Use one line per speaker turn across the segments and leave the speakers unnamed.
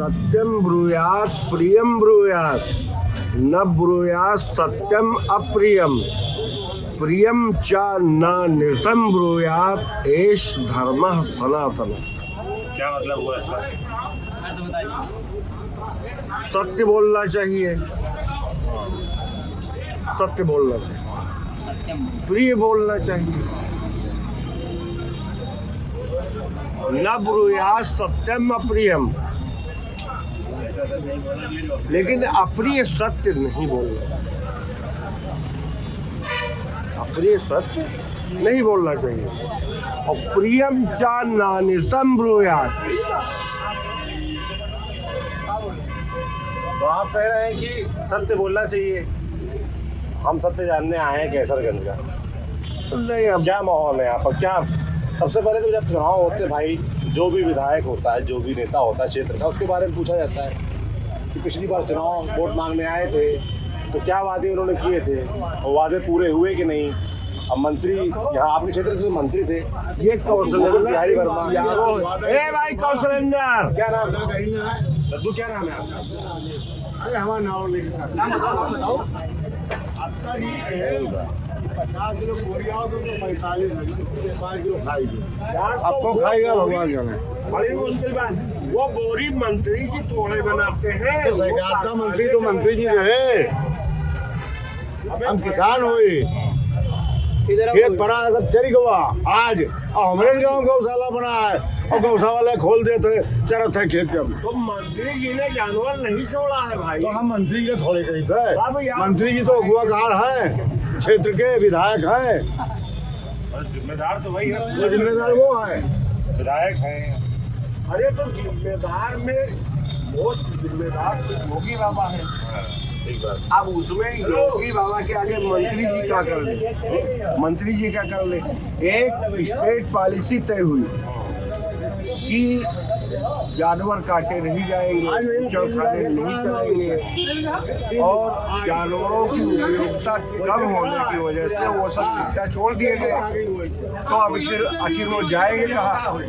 सत्यम ब्रूयात प्रियम ब्रूयात न ब्रूयात सत्यम अप्रियम प्रियम च न नृतम ब्रूयात एष धर्मः सनातन।
क्या मतलब हुआ इसका?
सत्य बोलना चाहिए, सत्य बोलना चाहिए, प्रिय बोलना चाहिए। न ब्रूयात सत्यम अप्रियम, लेकिन अप्रिय सत्य नहीं बोलना, अप्रिय सत्य नहीं बोलना चाहिए। और प्रियम च नानितम ब्रूयात।
तो आप कह रहे हैं कि सत्य बोलना चाहिए। हम सत्य जानने आए हैं कैसरगंज का।
नहीं, अब
क्या माहौल है यहाँ पर? क्या सबसे पहले तो जब चुनाव होते भाई, जो भी विधायक होता है, जो भी नेता होता है क्षेत्र का, उसके बारे में पूछा जाता है कि पिछली बार चुनाव वोट मांगने आए थे तो क्या वादे उन्होंने किए थे और वादे पूरे हुए कि नहीं। अब मंत्री यहाँ आपके क्षेत्र से मंत्री थे,
ये कौशलेंद्र
बिहारी वर्मा।
ए भाई कौशलेंद्र,
क्या नाम दद्दू, क्या नाम है आपका?
अरे हमारा नाम लिखा बताओ। आपका नहीं है 50 किलो बोरिया हो तो 45 5 किलो खाएगी, आपको खाएगा भगवान जाने।
बड़ी मुश्किल बात। वो बोरी मंत्री जी थोड़े बनाते हैं।
तो सरकार का मंत्री तो मंत्री जी रहे, हम किसान हुए, खेत भरा सब चरी गवा आज और हमारे गाँव गौशाला बना है और गौशाला खोल देते चरत है खेत के।
तो मंत्री जी ने जानवर नहीं छोड़ा है भाई।
तो हम मंत्री के थोड़े कही थे,
हाँ भैया।
मंत्री जी तो अगुवाकार हैं, क्षेत्र के विधायक हैं,
और जिम्मेदार तो वही है,
जो जिम्मेदार वो हैं,
विधायक हैं।
अरे तो जिम्मेदार में मोस्ट जिम्मेदार तो योगी बाबा है।
ठीक बात।
अब उसमें योगी बाबा के आगे मंत्री जी क्या कर ले, मंत्री जी क्या कर ले। एक स्टेट पॉलिसी तय हुई कि जानवर काटे नहीं जाएंगे, चरखाने नहीं चलेंगे और जानवरों की उपयोगिता कम होने की वजह से वो सब चिट्टा छोड़ दिए गए। तो अब फिर आखिर वो जाएंगे कहाँ?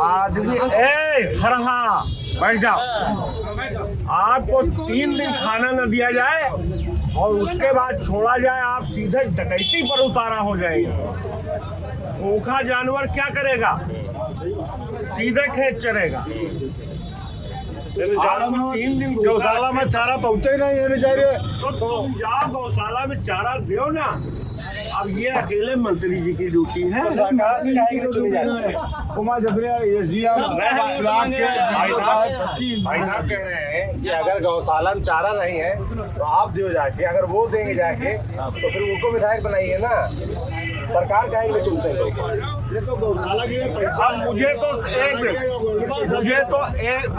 आदमी खरहा बैठ जाओ, आपको 3 दिन खाना न दिया जाए और उसके बाद छोड़ा जाए, आप सीधे डकैती पर उतारा हो जाएंगे। भूखा जानवर क्या करेगा? सीधे खेत चरेगा। आपको 3 दिन
गौशाला में चारा पहुँचे ही नहीं है बेचारे।
तो तुम जाओ गौशाला में चारा दो ना। अब ये अकेले मंत्री जी की ड्यूटी है।
तो सरकार भी जाएगी चुनी जाती है।
कुमार जबरिया एसडीएम ब्लॉक के
भाई साहब कह रहे हैं कि अगर गौशाला में चारा नहीं है तो आप दियो जाके, अगर वो देंगे जाके तो फिर उनको विधायक बनाइए ना। सरकार का ही चुनते हैं लोग।
ये तो गौशाला के लिए पैसा।
अब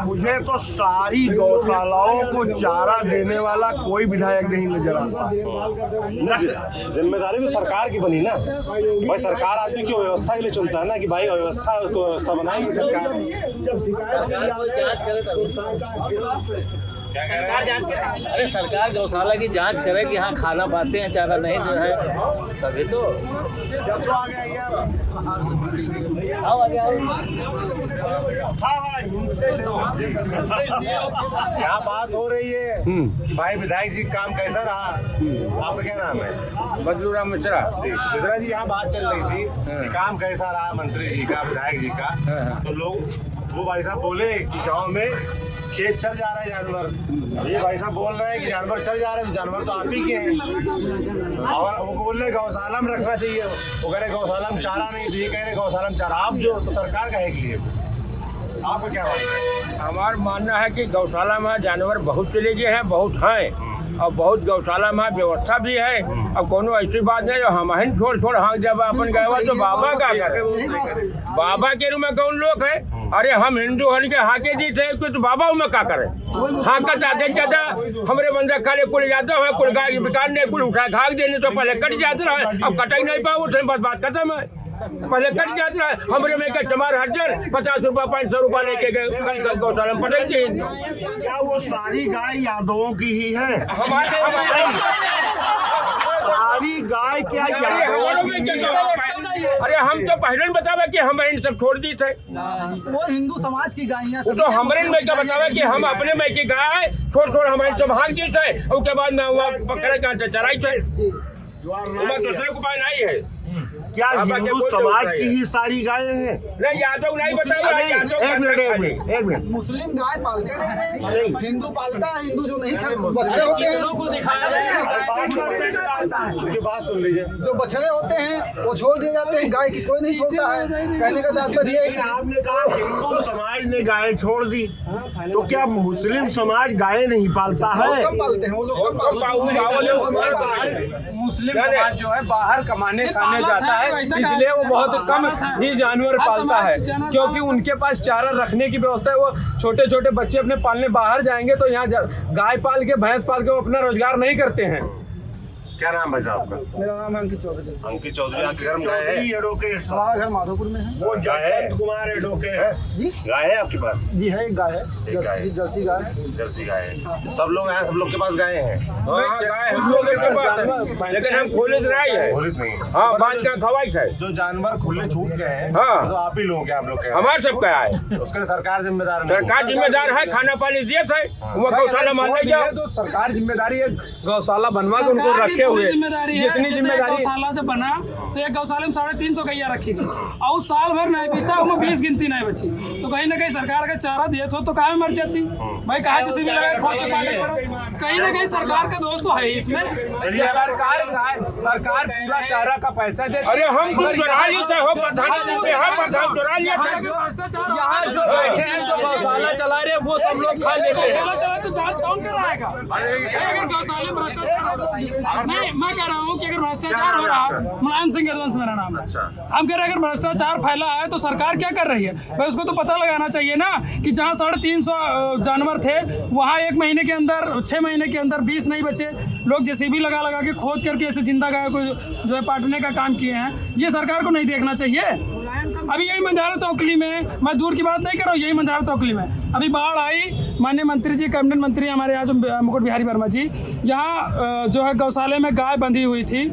मुझे तो सारी गौशालाओं को चारा देने वाला कोई विधायक नहीं नजर आता।
जिम्मेदारी तो सरकार की बनी ना भाई। सरकार आदमी की व्यवस्था के लिए चुनता है ना कि भाई व्यवस्था बनाएगी सरकार।
जब शिकायत
सरकार जांच करे। अरे सरकार गौशाला की जांच करे कि हाँ खाना पाते हैं, चारा नहीं जो है, तभी तो। आओ आगे आओ।
यहाँ बात हो रही है कि भाई विधायक जी काम कैसा रहा। आपका क्या नाम है?
मजदूराम मिश्रा।
मिश्रा जी, यहाँ बात चल रही थी कि काम कैसा रहा मंत्री जी का, विधायक जी का। तो लोग वो भाई साहब बोले कि गांव में खेत चल जा रहा है जानवर। ये भाई साहब बोल रहे हैं कि जानवर चल जा रहे हैं, जानवर तो आप ही के हैं। और वो बोल रहे गौशाला में रखना चाहिए। वो कह रहे गौशाला में चारा नहीं, तो ये कह रहे गौशाला में चारा। आप जो तो सरकार का है के लिए, आपका क्या मानना है?
हमारा मानना है कि गौशाला में जानवर बहुत चले गए हैं, बहुत हैं और बहुत गौशाला में व्यवस्था भी है। अब कोनो ऐसी बात नहीं जो हम ही छोड़ हाँक जब अपन गए तो बाबा का करे। बाबा के रूम में कौन लोग है? अरे हम हिंदू हन के हाके दी थे तो बाबा में क्या करे? हाँका चाहते ज्यादा हमारे बंदा काले कुल जाते हैं, कुल गाय बेकार ने कुल उठा खाक देने तो पहले कट जाते रहे, अब कटाई नहीं पाओ तो बस बात खत्म है। पहले कट जाते रहे हमारे में कस्टमर हर 50 रुपया 500 रुपया लेके गए गौशाला में पटक दी।
क्या वो सारी गाय यादवों की ही है?
हमारे
सारी गाय क्या यादवों की ही है?
अरे हम तो पहले बतावे कि हम इन सब छोड़ दी थे।
वो हिंदू समाज की गायियाँ
वो तो हमारे में क्या बतावे कि हम अपने में की गाय छोड़ हमारे सब भाग दी थे, उसके बाद में हुआ पकड़े का चराई थे, दूसरे को पाए नहीं है।
क्या हिंदू समाज की ही सारी गायें हैं?
नहीं यादव नहीं बताया।
एक मिनट
मुस्लिम गाय पालते नहीं है, हिंदू पालता है। हिंदू जो नहीं बछड़े होते हैं,
उनकी बात सुन लीजिए।
जो बछड़े होते हैं वो छोड़ दिए जाते हैं, गाय की कोई नहीं छोड़ता है। कहने का तात्पर्य है कि
आपने कहा हिंदू समाज ने गायें छोड़ दी, तो क्या मुस्लिम समाज गायें नहीं पालता है?
कम पालते हैं वो लोग, कम पालते हैं।
मुस्लिम समाज जो है बाहर कमाने खाने जाता है, इसलिए वो बहुत कम ही जानवर पालता है, क्योंकि उनके पास चारा रखने की व्यवस्था है। वो छोटे छोटे बच्चे अपने पालने बाहर जाएंगे तो यहाँ गाय पाल के भैंस पाल के वो अपना रोजगार नहीं करते हैं।
क्या नाम भाई साहब आपका?
मेरा नाम है अंकित चौधरी।
अंकित चौधरी। आपके घर में गाय है?
हमारा घर माधोपुर में है।
वो जयंत कुमार एडोके है
जी,
गाय है आपके पास?
जी है, एक गाय है,
एक गाय है।
जर्सी गाय है।
जर्सी गाय है। सब लोग हैं, सब लोग के पास गाय हैं?
हाँ गाय हम लोग के पास है, लेकिन हम खोले नहीं है।
बोलित नहीं है।
हाँ बात का खवाई है।
जो जानवर खुले छूट गए हैं,
हाँ।
तो आप ही लोग हैं, आप लोग के
हमारे सब का है,
उसके लिए सरकार जिम्मेदार नहीं?
सरकार जिम्मेदार है, खाना पानी दिए थे, वो गौशाला मान ले जाओ।
तो सरकार जिम्मेदारी है गौशाला बनवा के उनको रखे हुए। जितनी जिम्मेदारी
गौशाला जब बना तो एक गौशाला में 350 गैया रखी गई और साल भर नहीं बीता, उसमें 20 गिनती नहीं बची। तो कहीं ना कहीं सरकार का चारा दिए तो काहे मर जाती भाई, कहा जैसे भी लगा खोल के पाले पड़ो। कहीं ना कहीं सरकार का दोष तो है इसमें।
सरकार पूरा चारा का पैसा दे।
अरे हम कुछ चुरा लेते हो, प्रधानमंत्री है, प्रधान चुरा लेते।
यहाँ जो बैठे हैं जो गौशाला चला रहे हैं वो सब लोग खा लेते हैं।
तो जांच कौन कराएगा? अगर गौशाला में भ्रष्टाचार, मैं कह रहा हूँ कि अगर भ्रष्टाचार हो रहा, मुलायम सिंह यदुवंश मेरा नाम है, हम कह रहे हैं अगर भ्रष्टाचार फैला है तो सरकार क्या कर रही है भाई, उसको तो पता लगाना चाहिए ना कि जहाँ 350 जानवर थे वहाँ 1 महीने के अंदर 6 महीने के अंदर 20 नहीं बचे। लोग जेसीबी लगा के खोद करके ऐसे जिंदा गाय को जो है पाटने का काम किए हैं। ये सरकार को नहीं देखना चाहिए। अभी यही मंझारा तोकली में, मैं दूर की बात नहीं कर रहा हूँ, यही मंझारा तोकली में अभी बाढ़ आई। माननीय मंत्री जी, कैबिनेट मंत्री हमारे यहाँ जो मुकुट बिहारी वर्मा जी, यहाँ जो है गौशाले में गाय बंधी हुई थी,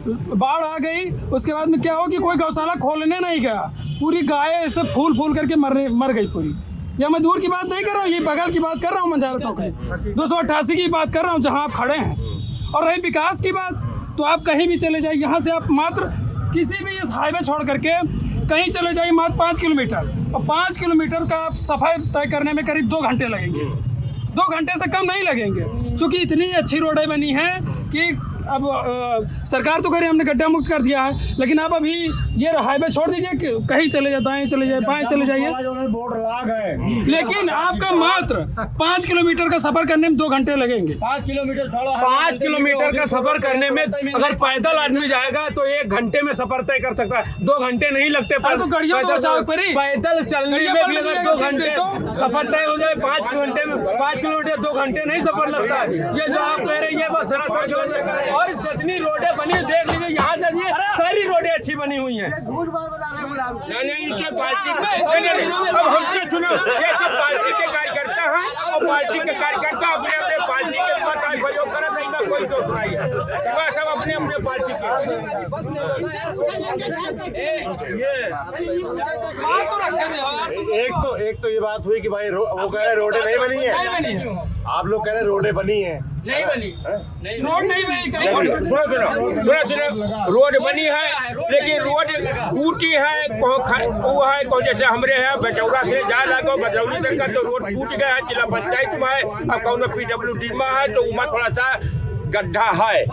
बाढ़ आ गई। उसके बाद में क्या हो कि कोई गौशाला खोलने नहीं गया, पूरी गाय ऐसे फूल करके मर गई पूरी। या मैं दूर की बात नहीं कर रहा हूँ, ये बगल की बात कर रहा हूँ, मंझारा तोकली 288 की बात कर रहा हूँ जहाँ आप खड़े हैं। और रही विकास की बात, तो आप कहीं भी चले जाइए, यहाँ से आप मात्र किसी भी इस हाईवे छोड़ करके कहीं चले जाइए, मात्र 5 किलोमीटर, और 5 किलोमीटर का आप सफर तय करने में करीब 2 घंटे लगेंगे। 2 घंटे से कम नहीं लगेंगे, क्योंकि इतनी अच्छी रोडें बनी हैं कि अब सरकार तो कह रही है हमने गड्ढा मुक्त कर दिया है, लेकिन आप अभी ये हाईवे छोड़ दीजिए, कहीं चले जाए, दाएं चले जाए, बाएं चले जाइए,
बोर्ड लाग है,
लेकिन आपका मात्र 5 किलोमीटर का सफर करने में 2 घंटे लगेंगे।
5 किलोमीटर का सफर करने में अगर पैदल आदमी जाएगा तो 1 घंटे में सफर तय कर सकता है, 2 घंटे नहीं लगते।
तो गाड़ियों को बचाव करी,
पैदल चलने में भी अगर 2 घंटे सफर तय हो जाए, 5 किलोमीटर 2 घंटे नहीं सफर लगता है। ये जो आप कह रहे हैं ये बस सरासर गलत है। और जितनी रोडें बनी देख लीजिए, यहाँ से ये सारी रोडें अच्छी बनी हुई हैं।
नहीं इनके पार्टी अब हमसे सुनो, ये सब पार्टी के कार्यकर्ता हैं और पार्टी के कार्यकर्ता अपने अपने पार्टी के मत प्रयोग करे, नहीं ना कोई दोष नहीं है, सब अपने अपने पार्टी के।
एक तो ये बात हुई कि भाई वो कह रहे रोडें नहीं बनी है, आप लोग कह रहे रोडें बनी है।
नहीं बनी, रोड नहीं बनी कहीं।
सुनो, रोड बनी है, लेकिन रोड टूटी है, वो है जैसे हमरे है बचौरा से जा लागो बचौरी तक का, तो रोड टूट गया है, जिला पंचायत में है, अब कौन PWD में है, तो उमा थोड़ा सा गड्ढा है,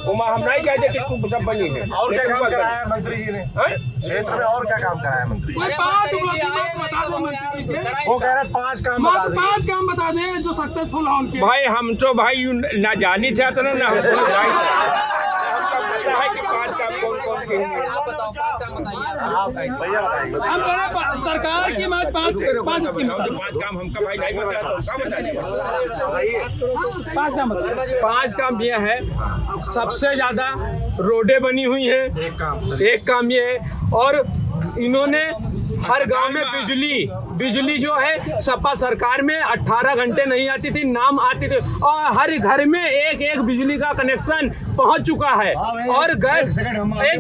उमा हम नहीं कहते कि खूब सब बनी है।
और क्या काम कराया मंत्री जी ने क्षेत्र में, और क्या काम कराया मंत्री?
5 उपलब्धि बता दो मंत्री जी के।
वो कह रहे 5 काम बता दें।
5 काम बता दें जो सक्सेसफुल हो उनके।
भाई हम तो भाई ना जानी थे इतना, ना हमको भाई पता है कि 5 काम कौन के हैं।
भैया बताइए।
हम कह रहे हैं सरकार की बात 5 स्कीम,
5 काम हमका भाई नहीं बता, तो सब बताइए।
5 काम बता।
5 काम ये है, सबसे ज्यादा रोडें बनी हुई हैं, एक काम ये है, और इन्होंने हर गांव में बिजली जो है सपा सरकार में 18 घंटे नहीं आती थी, नाम आती थी, और हर घर में एक बिजली का कनेक्शन पहुंच चुका है। और गैस एक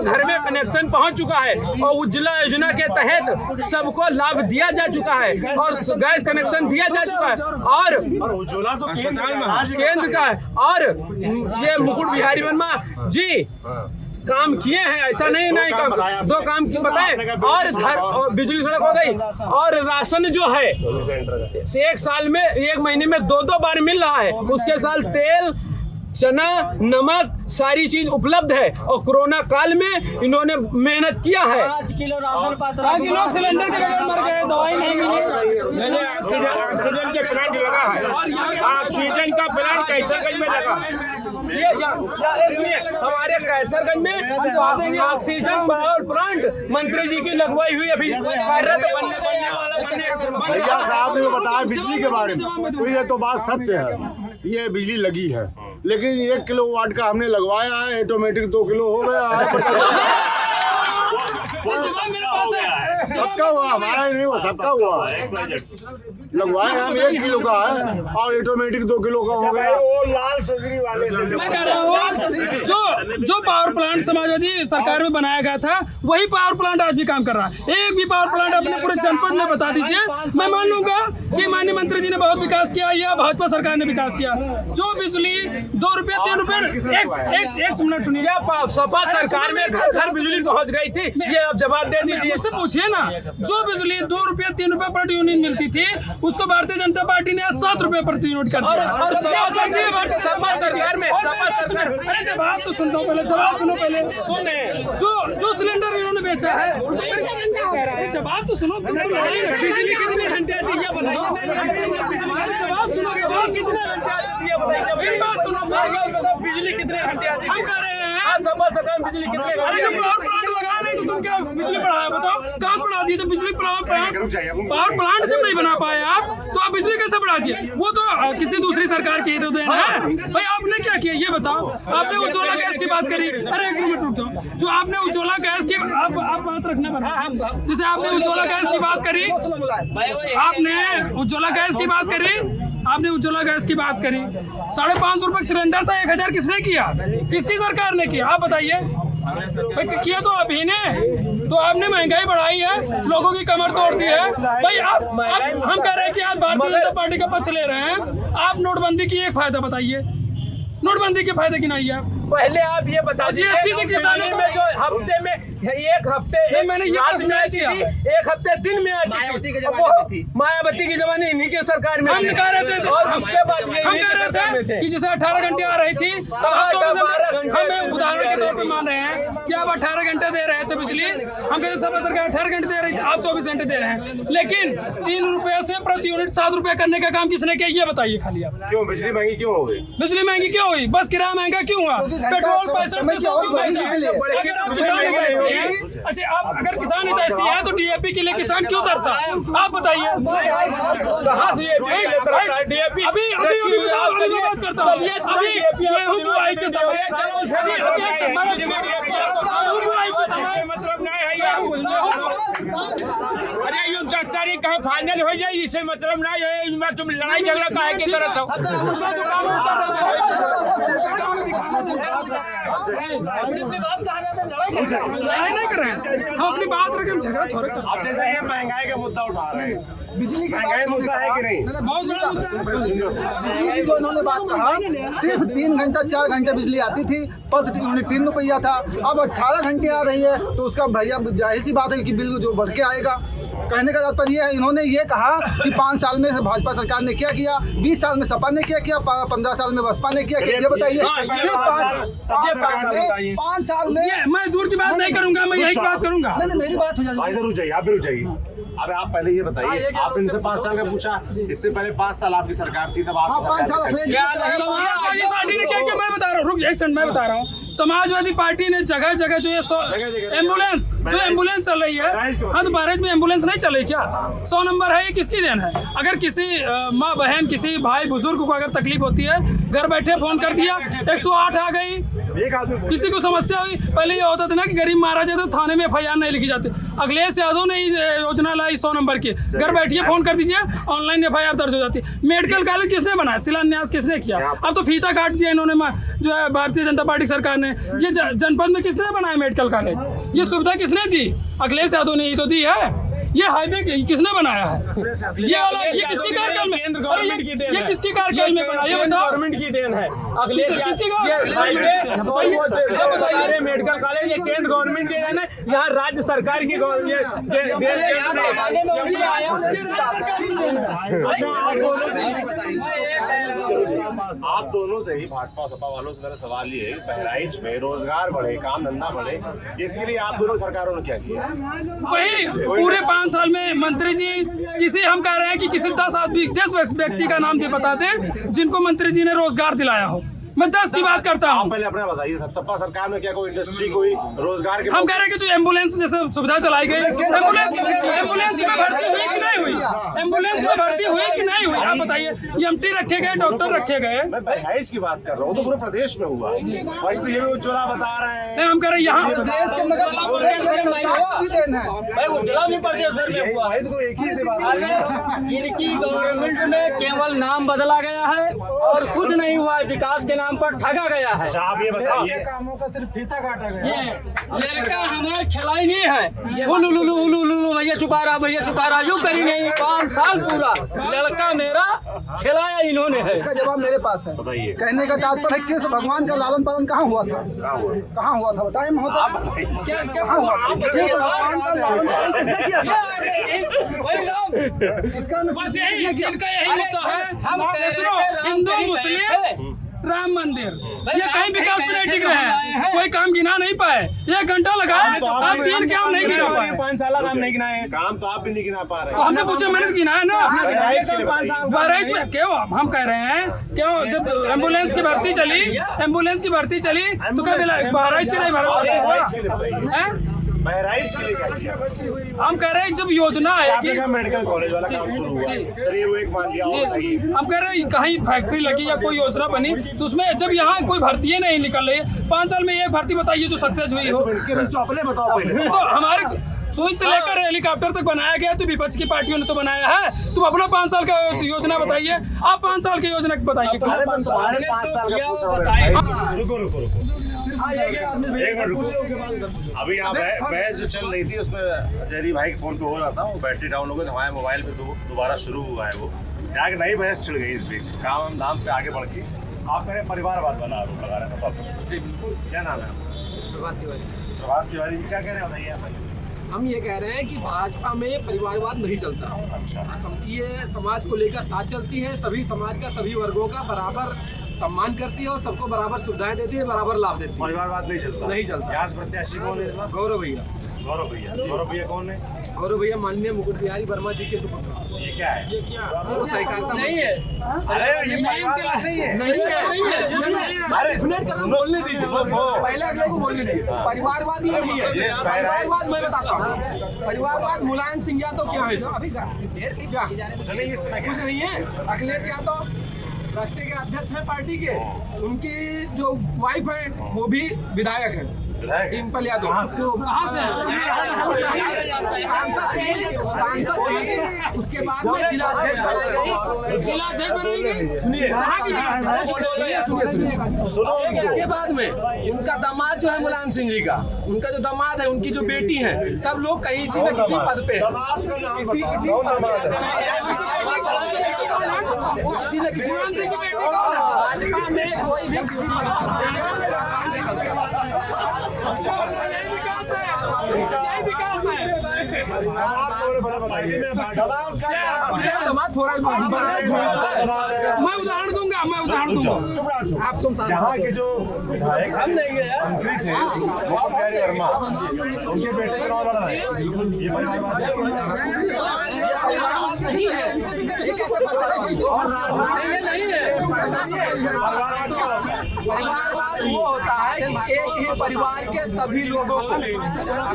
घर में कनेक्शन पहुंच चुका है और उज्ज्वला योजना के तहत सबको लाभ दिया जा चुका है और गैस कनेक्शन दिया जा चुका है। और
उज्ज्वला तो
केंद्र का है। और ये मुकुट बिहारी वर्मा जी काम किए हैं, ऐसा नहीं काम, 2 काम बताए। और घर और बिजली सड़क हो गई। और राशन जो है एक साल में 1 महीने में 2 बार मिल रहा है। उसके साल तेल, चना, नमक सारी चीज उपलब्ध है। और कोरोना काल में इन्होंने मेहनत किया है।
5 किलो राशन पात्र, 5 किलो सिलेंडर के बगैर मर गए, दवाई नहीं मिली।
ऑक्सीजन के प्लांट लगा है और ऑक्सीजन का प्लांट कैसरगंज में लगा है।
इसलिए हमारे कैसरगंज में ऑक्सीजन पावर प्लांट मंत्री जी की लगवाई हुई अभी कार्यरत बनने वाला
भैया साहब ने बताया बिजली के बारे में, तो ये तो बात सत्य है, ये बिजली लगी है, लेकिन 1 किलोवाट का हमने लगवाया है, ऑटोमेटिक 2 किलो हो गया है।
जवाब मेरे पास है।
सबका हुआ, हमारा ही नहीं हुआ, सबका हुआ। लगवाए हम 1 किलो का है और ऑटोमेटिक 2 किलो का हो गया।
वो लाल सदरी वाले से
मैं कह रहा हूँ जो पावर प्लांट समाजवादी सरकार में बनाया गया था वही पावर प्लांट आज भी काम कर रहा है। एक भी पावर प्लांट अपने पूरे जनपद में बता दीजिए, मैं मान लूंगा कि माननीय मंत्री जी ने बहुत विकास किया या भाजपा सरकार ने विकास किया। जो बिजली 2 रुपये 3 रुपये एक मिनट सुनिए,
सपा सरकार में घर बिजली पहुंच गई थी, ये आप जवाब दे दीजिए।
उससे पूछिए ना, जो बिजली 2 रुपये 3 रुपये प्रति यूनिट मिलती थी उसको भारतीय जनता पार्टी ने 7 रुपये प्रति यूनिट कर दिया।
सपा सरकार में
अरे जवाब तो सुनता हूँ, पहले जवाब सुनो, पहले सुने। जो सिलेंडर इन्होंने बेचा है, जवाब तो सुनो।
बिजली कितने घंटे आती है बताइए।
जवाब सुनो,
कितने घंटे आती है बताइए।
मेरी बात सुनो।
बिजली कितने घंटे आती है?
हम कह रहे हैं
सपा सरकार में बिजली कितने
अरे जब पावर प्लांट लगा नहीं तो तुम क्या बिजली बढ़ाया बताओ? कहाँ से बढ़ा दिए? तो बिजली पावर प्लांट जब नहीं बना पाए आप तो आप बिजली कैसे बढ़ा दिए? वो तो किसी दूसरी सरकार की तो देन है भाई। आपने क्या किया ये बताओ? आपने उज्ज्वला गैस की बात करी। अरे 1 मिनट रुक जाओ। जो आपने उज्ज्वला गैस की आप बात रखना बना, जैसे आपने उज्ज्वला गैस की बात करी, आपने उज्ज्वला गैस की बात करी, आपने उज्ज्वला गैस की बात करी। 550 रुपए सिलेंडर था, 1000 किसने किया? किसकी सरकार ने किया? आप बताइए। किया तो आप ही ने, तो आपने महंगाई बढ़ाई है, लोगों की कमर तोड़ दी है भाई। आप हम कह रहे हैं कि आज भारतीय जनता पार्टी का पक्ष ले रहे हैं। आप नोटबंदी की एक फायदा बताइए, नोटबंदी के फायदे गिनाइए आप।
पहले आप ये बता
जीएसटी से किसानों
में जो हफ्ते में 1 हफ्ते
मैंने ये प्रश्न नहीं किया,
1 हफ्ते दिन में आती थी। मायावती के जमाने इन्हीं के सरकार में
हम कह रहे थे,
और उसके बाद
हम कह रहे थे कि जैसे 18 घंटे आ रही थी, हमें उदाहरण के तौर पर मान रहे हैं कि आप 18 घंटे दे रहे थे बिजली। हम कहते सपा सरकार 18 घंटे दे रही थी, आप 24 घंटे दे रहे हैं। लेकिन 3 रुपए से प्रति यूनिट 7 रुपए करने का काम किसने किया ये बताइए खाली आप।
क्यों बिजली महंगी क्यों हो गई?
बिजली महंगी क्यों हुई? बस किराया महंगा क्यों हुआ? पेट्रोल 65 से 100 क्यों बेचा? अगर आप किसान हितैषी हैं, अच्छा आप अगर किसान हितैषी हैं तो डीएपी के लिए किसान क्यों तरसा? आप बताइए।
कहाँ से डीएपी?
अभी बात करता हूँ। अभी गेहूं बुआई के समय
मतलब नहीं है। अरे ये 10 तारीख कहाँ फाइनल हो जाए, इससे मतलब नहीं है। मैं तुम लड़ाई झगड़ा काहे के करत हो?
नहीं कर रहे हैं हम, अपनी बात रखें, हम झगड़ा थोड़े कर।
अब जैसे ये महंगाई का मुद्दा उठा रहे हैं,
बिजली का
महंगाई मुद्दा है कि नहीं?
बहुत बड़ा मुद्दा है।
बिजली की जो इन्होंने बात कहा, सिर्फ 3 घंटा 4 घंटे बिजली आती थी, पर यूनिट 3 रुपया था। अब 18 घंटे आ रही है तो उसका भैया जाहिर सी बात है कि बिल जो बढ़ के आएगा। कहने का तात्पर्य है, इन्होंने ये कहा कि 5 साल में भाजपा सरकार ने क्या किया, 20 साल में सपा ने क्या किया, 15 साल में बसपा ने क्या किया, ये बताइए। सिर्फ 5 साल में
मैं दूर की बात नहीं करूंगा, मैं यही बात करूंगा।
नहीं मेरी बात हो जाएगी।
भाई जरूर चाहिए, आप जरूर चाहिए। अबे आप पहले ये बताइए, आप इनसे 5 साल का पूछा, इससे पहले 5 साल आपकी सरकार थी, तब आप
5 साल
समाजवादी पार्टी ने क्या किया मैं बता रहा हूँ, रुक एक सेकंड मैं बता रहा हूँ। समाजवादी पार्टी ने जगह जगह जो ये एम्बुलेंस चल रही है, हाँ तो भारत में एम्बुलेंस नहीं चले क्या? 100 नंबर है, ये किसकी देन है? अगर किसी माँ बहन, किसी भाई बुजुर्ग को अगर तकलीफ होती है, घर बैठे फोन कर दिया, 108 आ गई। किसी को समस्या हुई, पहले ये होता था ना कि गरीब मारा जाता तो थाने में FIR नहीं लिखी जाती। अखिलेश यादव ने योजना लाई 100 नंबर की, घर बैठिए फोन कर दीजिए, ऑनलाइन FIR दर्ज हो जाती। मेडिकल कॉलेज किसने बनाया? शिलान्यास किसने किया? अब तो फीता काट दिया इन्होंने, जो है भारतीय जनता पार्टी सरकार ने। ये जनपद में किसने बनाया मेडिकल कॉलेज? ये सुविधा किसने दी? अखिलेश यादव ने ही तो दी है। ये हाईवे किसने बनाया है? ये वाला ये किसकी कार्यकाल में?
केंद्र गवर्नमेंट की देन है।
ये किसकी कार्यकाल में बना? ये बताओ।
गवर्नमेंट की देन है। अखिलेश
किसकी
बताइए। मेडिकल कॉलेज ये केंद्र गवर्नमेंट की देन है, यहाँ राज्य सरकार की
आप दोनों से ही, भाजपा सपा वालों से मेरा सवाल ये है, बहराइच में रोजगार बढ़े, काम धंधा बढ़े, इसके लिए आप दोनों सरकारों ने क्या किया?
वही पूरे 5 साल में मंत्री जी किसी, हम कह रहे हैं कि किसी 10 व्यक्ति का नाम भी बता दें जिनको मंत्री जी ने रोजगार दिलाया हो। मैं 10 की बात करता हूँ।
पहले अपना बताइए, सपा सरकार में क्या कोई इंडस्ट्री, कोई रोजगार के?
हम कह रहे हैं कि जो एम्बुलेंस जैसे सुविधा चलाई गई, एम्बुलेंस में भर्ती हुई कि नहीं हुई? एम्बुलेंस में भर्ती हुई कि नहीं हुई? आप बताइए। EMT रखे गए, डॉक्टर रखे गए।
मैं बहराइच की बात कर रहा हूँ, तो पूरे प्रदेश में हुआ। वैसे तो ये भी उज्ज्वला बता रहे हैं।
नहीं, हम कह रहे हैं यहाँ
एक ही से बात।
इनकी गवर्नमेंट में केवल नाम बदला गया है और कुछ नहीं हुआ है, विकास के नाम पर ठगा गया है।
अच्छा, आप ये बताइए,
कामों का सिर्फ फीता काटा गया।
ये लड़का हमारे खिलाई नहीं है, उलुलुलु भैया चुपा रहा यूं करी नहीं। 5 साल पूरा लड़का मेरा खिलाया इन्होंने है।
इसका जवाब मेरे पास है।
बताइए।
कहने का तात्पर्य है कि भगवान का लालन पालन कहाँ हुआ था? कहाँ हुआ था बताइए महोदय। कहाँ हुआ था? भगवान का लालन पालन किसने किया था? इसका
बस यही इनका यही मुद्दा है। सुनो, हिंदू मुस्लिम राम मंदिर, ये कहीं विकास पे नहीं टिक रहे हैं। कोई काम गिना नहीं पाए, 1 घंटा लगा, आप 3 काम नहीं गिना पाए।
5 साल काम नहीं गिनाए।
काम तो आप भी नहीं गिना पा रहे।
तो हमसे पूछे, मैंने तो गिनाया ना। बहराइच में क्यों हम कह रहे हैं, क्यों जब एम्बुलेंस की भर्ती चली तो क्या मिला? बहराइच की नहीं भर्ती?
बहराइच के लिए क्या किया?
हम कह रहे हैं जब योजना आएगी,
मेडिकल कॉलेज वाला काम शुरू हुआ, चलिए वो एक मान लिया।
हम कह रहे हैं कहीं फैक्ट्री लगी या कोई योजना बनी तो उसमें जब यहाँ कोई भर्ती नहीं निकल रही है, 5 साल में एक भर्ती बताइए जो सक्सेस हुई हो।
अपने बताओ पहले।
तो हमारे सुई से लेकर हेलीकॉप्टर तक बनाया गया, तो विपक्ष की पार्टियों ने तो बनाया है। तुम अपना 5 साल का योजना बताइए। आप 5 साल की योजना बताइए।
तुम्हारे 5 साल का पूछ रहा हूं। रुको एक मिनट रुको। अभी यहाँ बहस जो चल रही थी उसमें जहरी भाई के फोन पे हो रहा था, वो बैटरी डाउन हो गई तो हमारे मोबाइल पे दोबारा शुरू हुआ है। वो यहाँ नई बहस छिड़ गई इस बीच, काम धाम पे आगे बढ़ के। आप मेरे परिवारवाद बना आरोप लगा रहे हैं सब। जी बिल्कुल। क्या नाम है आपका? प्रभात तिवारी जी, क्या कह रहे हैं बताइए।
हम ये कह रहे हैं कि भाजपा में परिवारवाद नहीं चलता।
अच्छा।
ये समाज को लेकर साथ चलती है, सभी समाज का, सभी वर्गों का बराबर सम्मान करती है और सबको बराबर सुविधाएं देती है, बराबर लाभ देती है।
परिवारवाद नहीं चलता?
नहीं चलता।
यहाँ प्रत्याशी कौन है?
गौरव भैया।
गौरव भैया कौन है?
गौरव भैया माननीय मुकुट बिहारी वर्मा जी के सुपुत्र।
ये क्या है?
ये क्या? वो सहकारिता
नहीं है।
अरे ये परिवारवाद नहीं है।
नहीं है। अरे बोलने दीजिए, पहले अगले को बोलने दीजिए। परिवारवाद ये नहीं है। परिवारवाद मैं बताता हूँ। परिवारवाद मुलायम सिंह यादव क्या है? अभी क्या कुछ नहीं है। अखिलेश यादव राष्ट्रीय के अध्यक्ष है पार्टी के, उनकी जो वाइफ है वो भी विधायक है, डिम्पल यादव। कहाँ से? सांसद थी, उसके बाद में जिला अध्यक्ष बनाई गई। उसके बाद में उनका दामाद जो है मुलायम सिंह जी का, उनका जो दामाद है, उनकी जो बेटी है, सब लोग कहीं किसी न किसी पद पे, किसी न किसी भाजपा में कोई भी किसी
मैं उदाहरण दूंगा। मैं उदाहरण दूंगा।
आप तुम
यहाँ के जो विधायक मंत्री थे मोहन बिहारी वर्मा, उनके बेटे चुनाव लड़ रहे हैं। ये परिवारवाद
नहीं है, परिवारवाद वो होता है कि एक ही परिवार के सभी लोगों को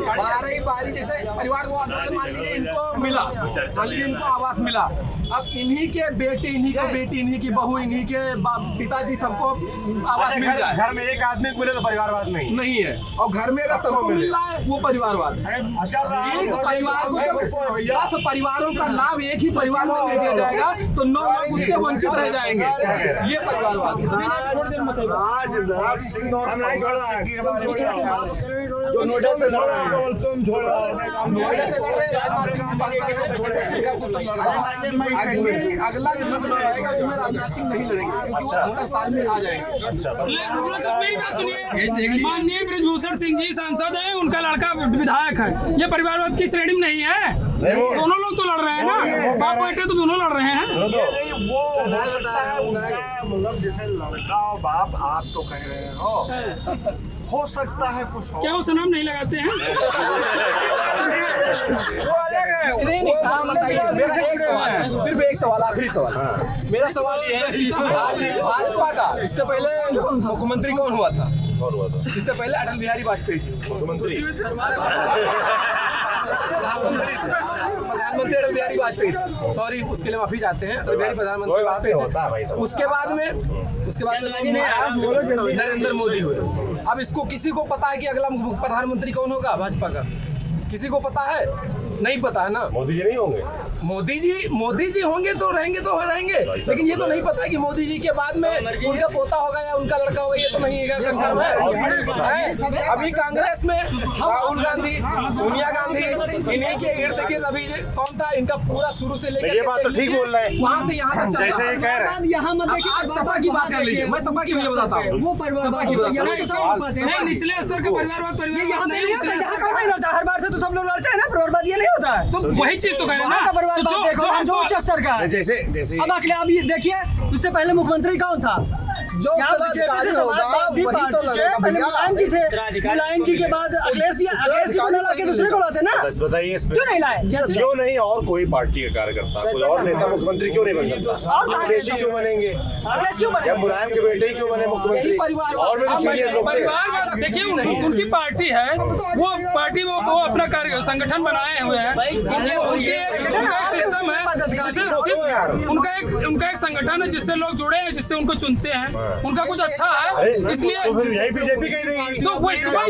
बारह बारी, जैसे परिवार को मान लीजिए इनको मिला, मान लीजिए इनको आवास मिला, अब इन्हीं के बेटे, इन्हीं की बेटी, इन्हीं की बहू, इन्हीं के पिताजी सबको आवास मिल जाए।
घर में एक आदमी को मिले तो परिवारवाद नहीं
है, और घर में अगर सबको मिल रहा है वो परिवारवाद है। एक परिवार को 10 परिवारों का लाभ एक ही परिवार में दे दिया जाएगा तो 9 लोग उससे वंचित रह जाएंगे। ये परिवारवाद है।
राजनाथ सिंह और
जो नोएडा से लड़ रहा है तुम छोड़ रहा
अगला जो रहेगा उसमें राजनाथ सिंह नहीं लड़ेंगे क्योंकि वो 70 साल में आ जाएंगे।
मेरी बात सुनिए, माननीय बृजभूषण सिंह जी सांसद हैं, उनका लड़का विधायक है, ये परिवारवाद की श्रेणी में नहीं है। दोनों लोग तो लड़ रहे हैं ना, बाप बेटे तो दोनों लड़ रहे हैं।
वो हो सकता है उनका, मतलब जैसे लड़का और बाप आप तो कह रहे हो सकता है कुछ हो।
क्या वो सनम नहीं लगाते हैं?
मेरा एक सवाल है, सिर्फ एक सवाल, आखिरी सवाल। मेरा सवाल ये है कि भाजपा का इससे पहले मुख्यमंत्री कौन हुआ था? इससे पहले अटल बिहारी वाजपेयी जी मुख्यमंत्री, प्रधानमंत्री अटल बिहारी वाजपेयी, सॉरी उसके लिए माफी चाहते हैं, अटल बिहारी प्रधानमंत्री वाजपेयी थे। उसके बाद में नरेंद्र मोदी हुए। अब इसको किसी को पता है कि अगला प्रधानमंत्री कौन होगा भाजपा का? किसी को पता है? नहीं पता है ना।
मोदी जी नहीं होंगे।
मोदी जी होंगे तो रहेंगे, लेकिन ये तो नहीं पता है कि मोदी जी के बाद में उनका पोता होगा या उनका लड़का होगा, ये तो नहीं कंफर्म है। अभी कांग्रेस में राहुल गांधी, सोनिया गांधी, इन्हीं के इर्द गिर्द अभी कौन था, इनका पूरा शुरू से लेकर
ये बात तो ठीक बोल रहे हैं,
वहाँ से यहाँ तक चल
जैसे ये कह रहे हैं।
यहाँ मत देखिए,
आप सपा की बात कर लीजिए, मैं सपा की भी बताता हूँ।
वो परिवारवाद
नहीं, निचले स्तर का परिवारवाद
यहाँ
नहीं
नहीं होता, यहाँ कौन नहीं लड़ता? हर बार से तो सब लोग लड़ते हैं ना, परिवारवाद ये नहीं होता है।
तो वही चीज तो कह रहे हैं
वहाँ का
ना।
परिवारवाद देखो, जो उच्च स्तर का है।
जैसे
अब अगले आप ये देखिए, उससे पहले मुख्यमंत्री कौन था?
जो
पहले मुलायम जी थे, मुलायम जी के बाद अखिलेश जी को ला के दूसरे को लाते ना,
बस बताइए इस पे
क्यों नहीं लाए?
क्यों नहीं? और कोई पार्टी का कार्यकर्ता, कोई और नेता मुख्यमंत्री क्यों नहीं बन सकता? अखिलेश जी क्यों बनेंगे?
अखिलेश क्यों बने?
या मुलायम के बेटे ही क्यों बने मुख्यमंत्री? और भी सीनियर लोग थे।
परिवार देखिए, उनकी पार्टी है, वो पार्टी वो अपना संगठन बनाए हुए हैं, उनका सिस्टम है, उनका एक संगठन है जिससे लोग जुड़े हैं, जिससे उनको चुनते हैं, उनका कुछ अच्छा है, इसलिए
तो फिर यही बीजेपी कह देगी।
तो वही तो हम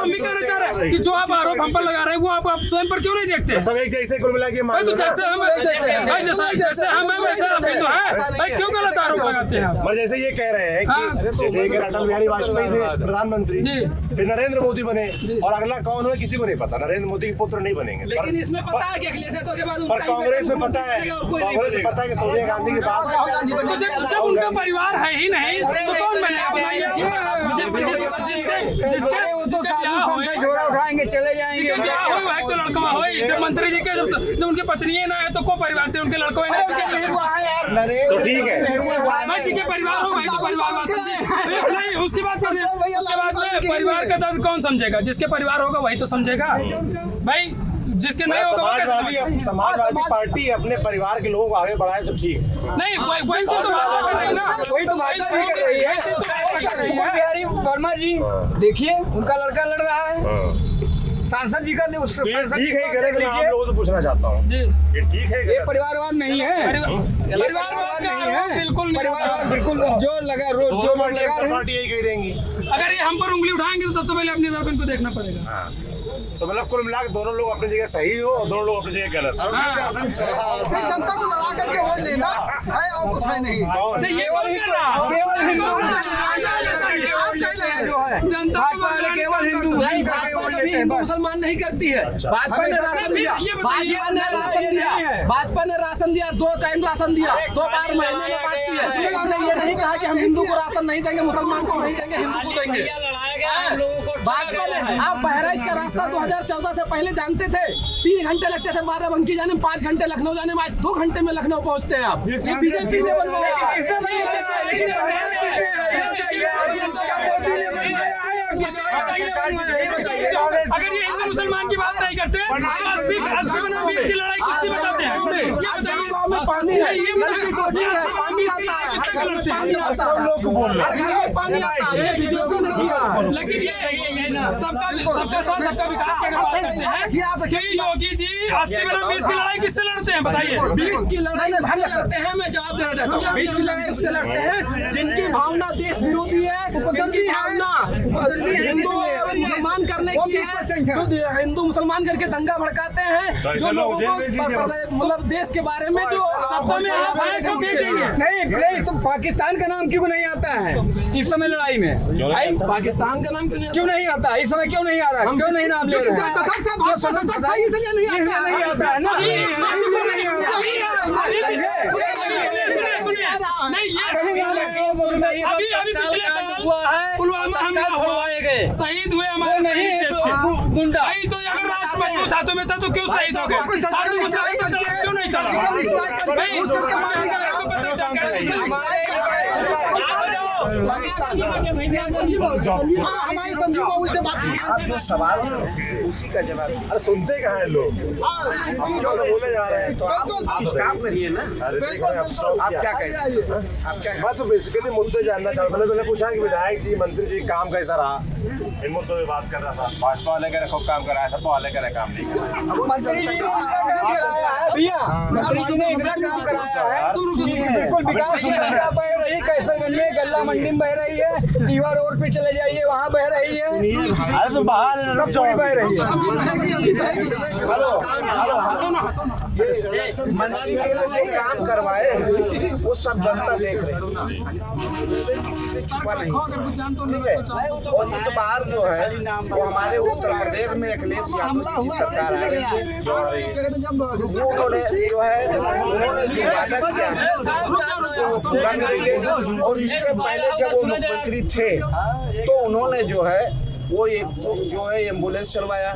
भी कहना चाह रहे हैं कि जो आप आरोप हम पर लगा रहे हैं वो आप स्वयं पर क्यों नहीं देखते?
सब एक जैसे कुल मिला के
भाई तो जैसे हम जैसे हम हैं वैसे आप भी तो है भाई, क्यों गलत आरोप लगाते हैं?
पर जैसे ये कह रहे हैं कि जैसे ये अटल बिहारी वाजपेयी थे प्रधानमंत्री, फिर नरेंद्र मोदी बने, और अगला कौन हुआ किसी को नहीं पता। नरेंद्र मोदी के पुत्र नहीं बनेंगे,
लेकिन इसमें पता है कि अखिलेश यादव के बाद
पर कांग्रेस में पता है, कांग्रेस में पता है कि सोनिया गांधी के बाद
जब उनका परिवार है ही नहीं तो कौन बनेगा? जिसके
झोला उठाएंगे चले जाएंगे।
ब्याह हो तो लड़का हो, जब मंत्री जी के जब उनकी पत्नी ना है तो को परिवार से उनके लड़कों ना,
तो ठीक है
भाई जिनके परिवार हो भाई तो परिवार नहीं, उसकी बात कर दें। उसके बाद में परिवार का दर्द कौन समझेगा? जिसके परिवार होगा वही तो समझेगा भाई, जिसके नहीं होगा वो कैसे?
समाजवादी पार्टी अपने परिवार के लोगों को आगे बढ़ाए तो ठीक
नहीं, वही से तो बात कर रही है ना,
वही तो बात कर रही है। बिहारी वर्मा जी देखिए, उनका लड़का लड़ रहा है, सांसद जी का
ठीक है, करेगा। आप लोगों से पूछना चाहता हूँ
जी,
ये ठीक है?
ये परिवारवाद नहीं है,
परिवारवाद नहीं है, बिल्कुल
परिवारवाद बिल्कुल जो लगा रोज जो लगा
पार्टी यही कह देंगी।
अगर ये हम पर उंगली उठाएंगे तो सबसे पहले अपने दर्पण को देखना पड़ेगा।
तो मतलब कुल मिला दोनों लोग अपनी जगह सही हो और दोनों लोग अपनी जगह गलत।
जनता को लड़ा करके वोट लेना है और कुछ है नहीं।
नहीं, ये कौन कर रहा?
केवल हिंदू
जनता को
केवल हिंदू
मुसलमान नहीं करती है। भाजपा ने राशन दिया, भाजपा ने राशन दिया, 2 टाइम राशन दिया, 2 बार महीने में बांटती है। उसने ये नहीं कहा कि हम हिंदू को राशन नहीं देंगे, मुसलमान को नहीं देंगे, हिंदू को देंगे। भाजपा ने आप बहराइच का रास्ता 2014 से पहले जानते थे, 3 घंटे लगते थे बाराबंकी जाने में, 5 घंटे लखनऊ जाने में, आज 2 घंटे में लखनऊ पहुंचते हैं आप। ये बीजेपी ने बनवाया।
अगर ये हिंदू मुसलमान की बात नहीं करते, 80 बनाम 20 की लड़ाई किसकी बताते हैं?
गाँव में पानी है, पानी आता है, हर घर में पानी आता है, हर घर में पानी आता है, ये बीजेपी ने किया।
लेकिन ये सबका साथ सबका विकास की अगर बात करते हैं कि योगी जी 80 बनाम 20 की लड़ाई किससे लड़ते हैं बताइए?
20 की लड़ाई हम लड़ते हैं, मैं जवाब देना चाहता हूँ। 20 की लड़ाई उससे लड़ते हैं जिनकी भावना देश विरोधी है, जिनकी भावना हिंदू और मुसलमान करने की है, जो हिंदू मुसलमान करके दंगा भड़काते हैं, जो लोगों को मतलब देश के बारे में जो
नहीं तुम पाकिस्तान का नाम क्यों नहीं आता है इस समय लड़ाई में?
पाकिस्तान का नाम
क्यों नहीं आता है इस समय? क्यों नहीं आ रहा है? क्यों नहीं नाम ले रहे हैं? नहीं आता है ना।
अभी पिछले साल पुलवामा हमला हुआ, शहीद हुए हमारे शहीद देश के गुंडा। भाई तो अगर राष्ट्र मजबूत हाथों में था तो क्यों शहीद हो गए? क्यों नहीं चला?
आप जो सवाल उसी का जवाब।
अरे सुनते कहाँ हैं लोग? बोले जा रहे हैं तो
आप स्टॉप करिए ना।
आप क्या कहें? मैं तो बेसिकली मुद्दे जानना चाहता हूँ। मैंने पूछा कि विधायक जी, मंत्री जी काम कैसा रहा, इन मुद्दों पे बात कर रहा था। भाजपा वाले कह रहे खूब काम कराया, सपा वाले कह रहे काम नहीं कराया।
मंत्री जी ने भैया, मंत्री जी ने इतना काम कराया है, बिल्कुल विकास बह रही, कैसरगंज में गल्ला मंडी में बह रही है, दीवा रोड पे चले जाइए वहाँ बह रही है,
अरे तो बाहर
बह रही है।
मंत्री जो काम करवाए वो सब जनता देख रही है, उससे किसी से छुपा नहीं, ठीक है। और इस बार जो है वो हमारे उत्तर प्रदेश में अखिलेश यादव की सरकार आ रही है, उन्होंने जो है उन्होंने जो वादा किया उसको पूरा करेंगे। और इसके पहले जब वो मुख्यमंत्री थे तो उन्होंने जो है वो जो है एम्बुलेंस चलवाया,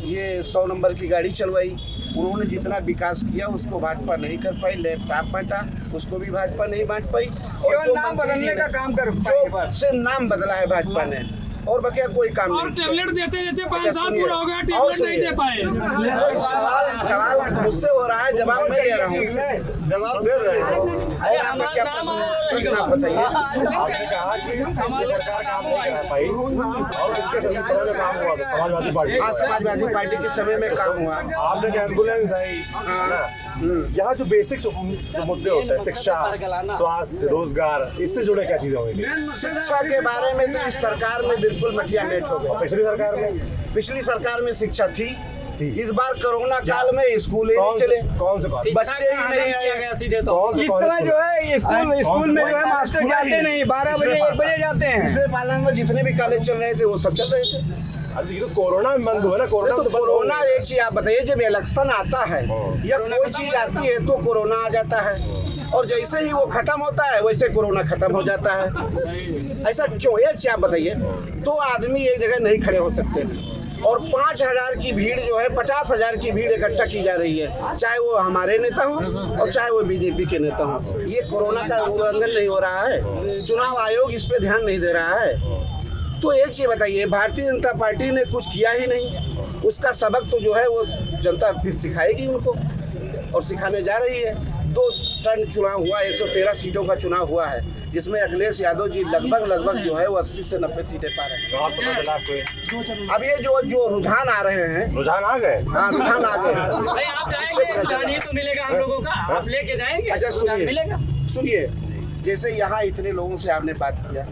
ये 100 नंबर की गाड़ी चलवाई। उन्होंने जितना विकास किया उसको भाजपा नहीं कर पाई। लैपटॉप बांटा, उसको भी भाजपा नहीं बांट पाई। और जो
नाम बदलने का काम कर
जो सिर्फ नाम बदला है भाजपा ने, और बकिया कोई काम
और
नहीं।
टैबलेट देते 5 साल पूरा हो गया, टैबलेट नहीं दे पाए।
सवाल मुझसे हो रहा है, जवाब मैं दे रहा हूँ, जवाब दे रहे हैं। और आपका क्या प्रश्न आप बताइए?
आपने कहा कि सरकार काम नहीं कर पाई और उसके समय में काम हुआ समाजवादी पार्टी।
हाँ, समाजवादी पार्टी के समय में काम हुआ।
आपने क्या एम्बुलेंस आई ना, यहाँ जो बेसिक जो मुद्दे होते हैं, शिक्षा, स्वास्थ्य, रोजगार, इससे जुड़े क्या चीजें होंगी?
शिक्षा के बारे में तो इस सरकार में बिल्कुल मटिया मेट हो गया। पिछली सरकार में शिक्षा थी, इस बार कोरोना काल में स्कूल नहीं चले,
कौन से
बच्चे ही नहीं आए सीधे। तो
इस समय जो है स्कूल में जो है मास्टर जाते नहीं, 12 बजे 1 बजे जाते हैं।
पिछले पालन में जितने भी कॉलेज चल रहे थे वो सब चल रहे थे।
अरे तो कोरोना में बंद हुआ ना,
कोरोना एक चीज आप बताइए, जब इलेक्शन आता है या कोई चीज आती है तो कोरोना आ जाता है, और जैसे ही वो खत्म होता है वैसे कोरोना खत्म हो जाता है। ऐसा क्यों? एक चीज आप बताइए, 2 आदमी एक जगह नहीं खड़े हो सकते और 5000 की भीड़ जो है 50,000 की भीड़ इकट्ठा की जा रही है, चाहे वो हमारे नेता हो और चाहे वो बीजेपी के नेता हो। ये कोरोना का उल्लंघन नहीं हो रहा है? चुनाव आयोग इस पे ध्यान नहीं दे रहा है? तो एक चीज बताइए, भारतीय जनता पार्टी ने कुछ किया ही नहीं, उसका सबक तो जो है वो जनता फिर सिखाएगी उनको, और सिखाने जा रही है। 2 टर्न चुनाव हुआ, 113 सीटों का चुनाव हुआ है, जिसमें अखिलेश यादव जी लगभग जो है वो 80 से 90 सीटें पा रहे हैं। अब ये जो रुझान आ रहे हैं,
रुझान आ गए।
हाँ, रुझान आ गए।
आप जाएंगे तो मिलेगा हम लोगों का, आप लेके जाएंगे।
अच्छा सुनिए, जैसे यहाँ इतने लोगों से आपने बात किया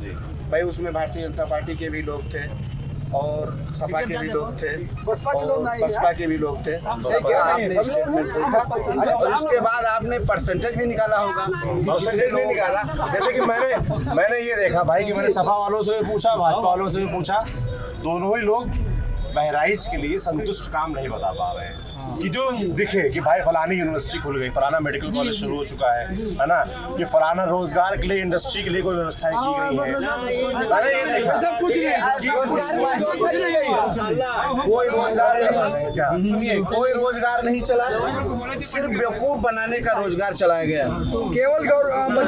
भाई, उसमें भारतीय जनता पार्टी के भी लोग थे और सपा के भी लोग थे, बसपा के भी लोग थे। आपने स्टेटमेंट देखा और इसके बाद आपने परसेंटेज भी निकाला होगा।
परसेंटेज नहीं निकाला, जैसे कि मैंने ये देखा भाई कि मैंने सपा वालों से भी पूछा, भाजपा वालों से भी पूछा, दोनों ही लोग बहराइच के लिए संतुष्ट काम नहीं बता पा रहे हैं। कि जो दिखे कि भाई फलानी यूनिवर्सिटी खुल गई, फलाना मेडिकल कॉलेज शुरू हो चुका है ना, ये फलाना रोजगार के लिए, इंडस्ट्री के लिए कोई व्यवस्थाएं की गई है। अरे ये नहीं,
सब कुछ नहीं,
कोई रोजगार नहीं, क्या सुनिए, कोई रोजगार नहीं चला, सिर्फ बेवकूफ बनाने का रोजगार चलाया गया,
केवल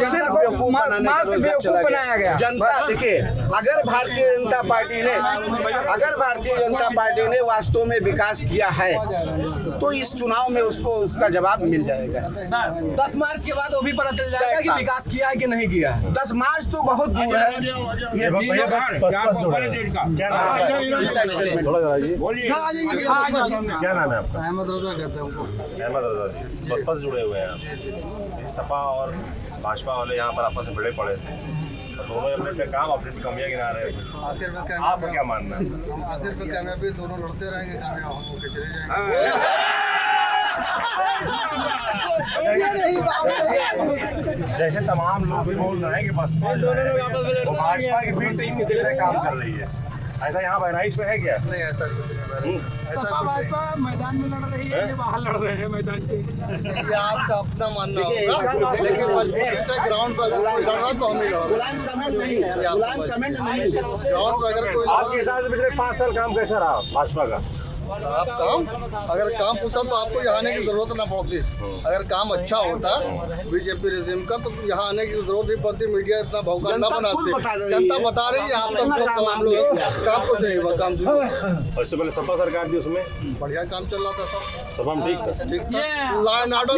सिर्फ बेवकूफ बनाने का रोजगार चलाया गया। जनता देखिए, अगर भारतीय जनता पार्टी ने वास्तव में विकास किया है तो इस चुनाव में उसको उसका जवाब मिल जाएगा।
10 मार्च के बाद वो भी पता चल जाएगा कि विकास किया है कि नहीं किया है।
10 मार्च तो बहुत दूर है। ये
क्या नाम है आपका?
अहमद रजा कहते हैं उनको।
अहमद रजा जी, बसपा से जुड़े हुए हैं आप। सपा और भाजपा वाले यहाँ पर आपस में भिड़े पड़े थे, तो दोनों अपने काम अपनी कमियां गिना रहे थे।
आखिर में
आपका क्या मानना है?
आखिर में कामयाबी दोनों लड़ते रहेंगे, कामयाब होकर चले जाएंगे।
जैसे तमाम लोग भी बोल रहे हैं कि बसपा जो है वो भाजपा की बी टीम की तरह काम कर रही है, ऐसा यहाँ बहराइच में है क्या?
नहीं, ऐसा कुछ नहीं,
सपा भाजपा मैदान में लड़ रही है या बाहर लड़ रहे हैं मैदान के?
ये आपका अपना मानना होगा, लेकिन मजबूरी से ग्राउंड पर अगर कोई लड़ रहा तो हम ही लड़ रहे हैं। ग्राउंड पर अगर कोई
आपके हिसाब से पिछले 5 साल काम कैसा रहा भाजपा का?
आप काम अगर काम पूछता तो आपको यहाँ आने की जरूरत ना पड़ती। अगर काम अच्छा होता बीजेपी रिजिम का तो यहाँ आने की जरूरत नहीं पड़ती। मीडिया इतना भौकाल ना बनाती, जनता बता रही है। आप सब तमाम लोग काम कुछ नहीं हुआ, काम
और इससे पहले सपा सरकार थी, उसमें
बढ़िया काम चल रहा था, सब
सपा में ठीक था।
ठीक था। लाइन ऑर्डर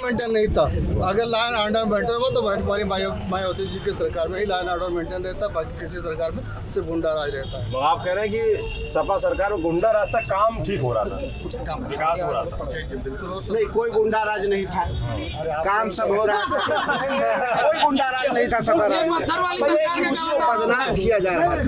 मेंटेन नहीं था। अगर लाइन ऑर्डर मेंटेन हो तो हमारी मायावती जी की सरकार में ही लाइन ऑर्डर मेंटेन रहता, बाकी किसी सरकार में सिर्फ गुंडा राज रहता है।
तो आप कह रहे हैं कि सपा सरकार में गुंडा रास्ता काम ठीक हो रहा था, विकास हो रहा था?
बिल्कुल
नहीं, कोई गुंडा राज नहीं था, काम सब हो रहा था। कोई गुंडा राज नहीं था सपा राज में। उसको बदनाम किया जा रहा था,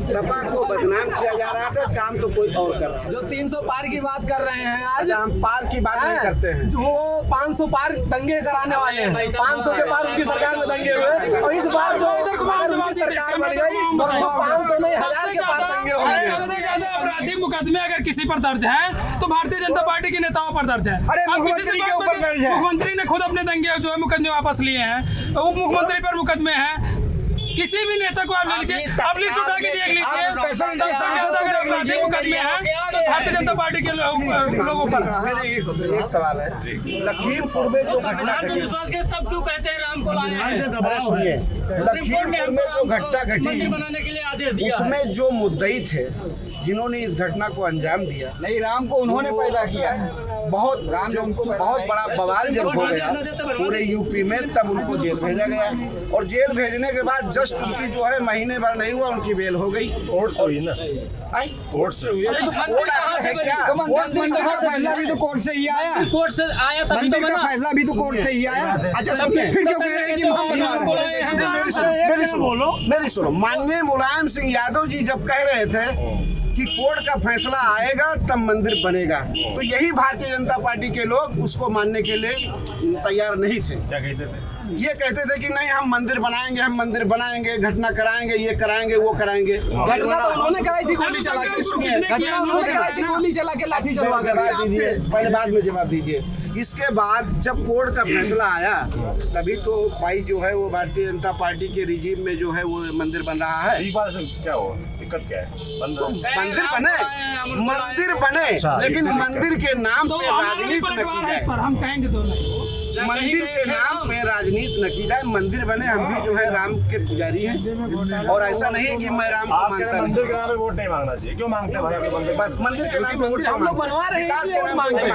सपा को बदनाम किया जा रहा था, काम तो कोई और कर रहा था।
जो 300 पार की बात कर रहे हैं आज,
हम पार की बात नहीं करते हैं,
वो 500 पार दंगे कराने वाले हैं। 500 के पार उनकी सरकार में दंगे हुए, और इस बार जो उनकी सरकार बन गई और 500 नहीं 1000 के पार दंगे होंगे।
सबसे ज्यादा आपराधिक मुकदमे अगर किसी पर दर्ज है तो भारतीय जनता पार्टी के नेताओं पर दर्ज है। अब किसी से मुख्यमंत्री ने खुद अपने दंगे जो है मुकदमे वापस लिए हैं, उप मुख्यमंत्री पर मुकदमे हैं, किसी भी नेता को आप ले लीजिए, आप लिस्ट उठा के देख लीजिए, सबसे ज्यादा अगर आपराधिक मुकदमे हैं तो भारतीय जनता पार्टी के लोगों पर।
एक सवाल है, लखीमपुर में जो घटना घटी,
तब क्यों कहते हैं राम को लाए हैं?
सुनिए, लखीमपुर में जो घटना घटी
बनाने के लिए आदेश दिया।
उसमें जो मुद्दई थे जिन्होंने इस घटना को अंजाम दिया,
नहीं, राम को उन्होंने पैदा किया।
बहुत बड़ा बवाल जब हो गया पूरे यूपी में, तब उनको जेल भेजा गया और जेल भेजने के बाद जस्ट उनकी जो है महीने भर नहीं हुआ, उनकी बेल हो गई।
कोर्ट से हुई ना?
कोर्ट से हुई, तो कोर्ट है क्या?
फैसला भी तो कोर्ट से ही आया,
कोर्ट से आया तभी तो बना।
फैसला भी तो कोर्ट से ही आया।
अच्छा सुनिए,
फिर क्यों कह रहे हैं कि
मेरी सुनो, माननीय मुलायम सिंह यादव जी जब कह रहे थे कि कोर्ट का फैसला आएगा तब मंदिर बनेगा, तो यही भारतीय जनता पार्टी के लोग उसको मानने के लिए तैयार नहीं थे।
क्या कहते थे?
ये कहते थे कि नहीं, हम मंदिर बनाएंगे, हम मंदिर बनाएंगे, घटना कराएंगे, ये कराएंगे, वो कराएंगे।
घटना तो उन्होंने कराई थी, गोली चला के। घटना उन्होंने कराई थी, गोली चला के, लाठी चलवा के।
पहले बाद में जवाब दीजिए। इसके बाद जब कोर्ट का फैसला आया तभी तो भाई जो है वो भारतीय जनता पार्टी के रिजीम में जो है वो मंदिर बन रहा है।
एक बात क्या हुआ, दिक्कत क्या है?
मंदिर बने, लेकिन मंदिर के नाम पे राजनीति न की जाए।
हम कहेंगे तो नहीं,
मंदिर के नाम पे राजनीति न की जाए। मंदिर बने, हम भी जो है राम के पुजारी हैं, और ऐसा नहीं कि मैं राम को मानता नहीं।
मंदिर के नाम पे वोट नहीं मांगना चाहिए। क्यों मांगते हैं भाई आपके मंदिर?
बस मंदिर के नाम पे वोट
हम लोग बनवा रहे हैं, ये वोट मांगते हैं।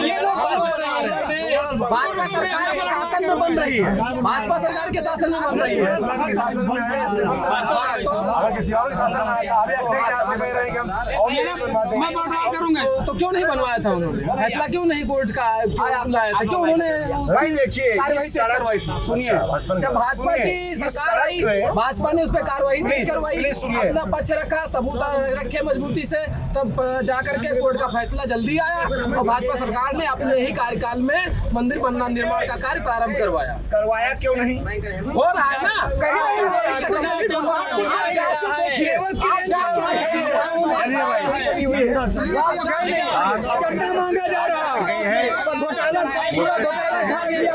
ये लोग बनवा रहे हैं। भाजपा सरकार के शासन में बन रही है, भाजपा सरकार के शासन में बन रही है।
अगर किसी और शासन में आया,
मैं बर्बाद करूंगा।
तो क्यों नहीं बनवाया था उन्होंने? फैसला क्यों नहीं कोर्ट का लाया था? क्यों उन्होंने
भाई देखिए,
कार्रवाई
सुनिए,
जब भाजपा की सरकार आई, भाजपा ने उस पर कार्रवाई तेज करवाई, अपना पक्ष रखा, सबूत रखे मजबूती से, तब जाकर के कोर्ट का फैसला जल्दी आया और भाजपा सरकार ने अपने ही कार्यकाल में मंदिर बनना निर्माण का कार्य प्रारंभ करवाया
क्यों नहीं?
हो रहा है ना? आप जाके देखिए,
चट्टा मांगा जा रहा है, घोटाला पूरा घोटाला खा गया।